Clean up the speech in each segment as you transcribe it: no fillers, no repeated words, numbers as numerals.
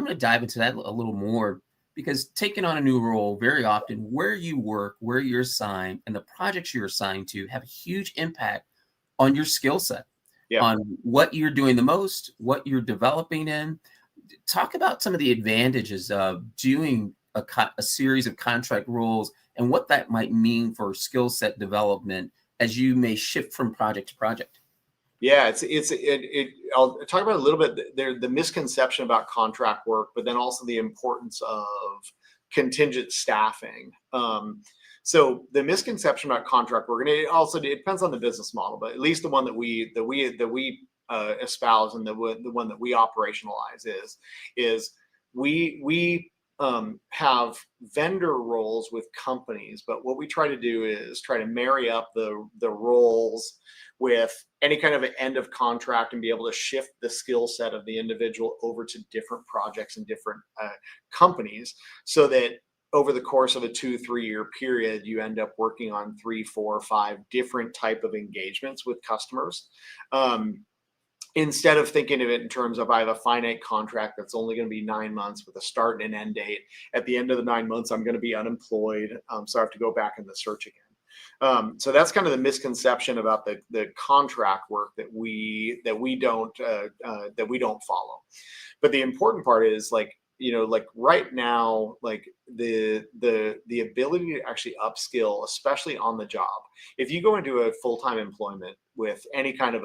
I'm going to dive into that a little more because taking on a new role, very often where you work, where you're assigned, and the projects you're assigned to have a huge impact on your skill set, Yeah. on what you're doing the most, what you're developing in. Talk about some of the advantages of doing a series of contract roles and what that might mean for skill set development as you may shift from project to project. Yeah, I'll talk about a little bit there, the misconception about contract work, but then also the importance of contingent staffing. So the misconception about contract work, and it depends on the business model, but at least the one that we espouse and the one that we operationalize is we have vendor roles with companies, but what we try to do is try to marry up the roles with any kind of an end of contract and be able to shift the skill set of the individual over to different projects and different companies, so that over the course of a 2-3 year period, you end up working on 3-4-5 different type of engagements with customers. Instead of thinking of it in terms of I have a finite contract that's only going to be 9 months with a start and an end date. At the end of the 9 months, I'm going to be unemployed, so I have to go back in the search again. So that's kind of the misconception about the contract work that we don't follow. But the important part is, like, like right now, like the ability to actually upskill, especially on the job. If you go into a full-time employment with any kind of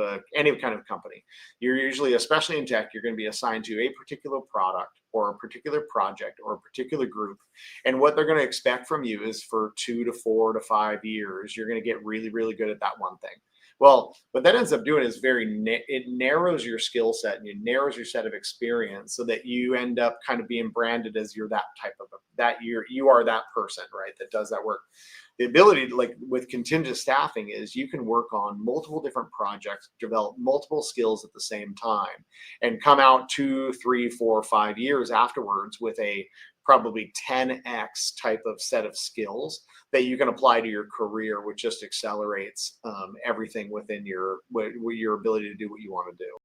company, you're usually, especially in tech, you're going to be assigned to a particular product or a particular project or a particular group. And what they're going to expect from you is for 2 to 4 to 5 years, you're going to get really, really good at that one thing. Well, what that ends up doing is it narrows your skill set and it narrows your set of experience, so that you end up kind of being branded as you're that type of you are that person, right, that does that work. The ability to, like with contingent staffing, is you can work on multiple different projects, develop multiple skills at the same time, and come out 2, 3, 4, 5 years afterwards with a probably 10x type of set of skills that you can apply to your career, which just accelerates everything within your ability to do what you want to do.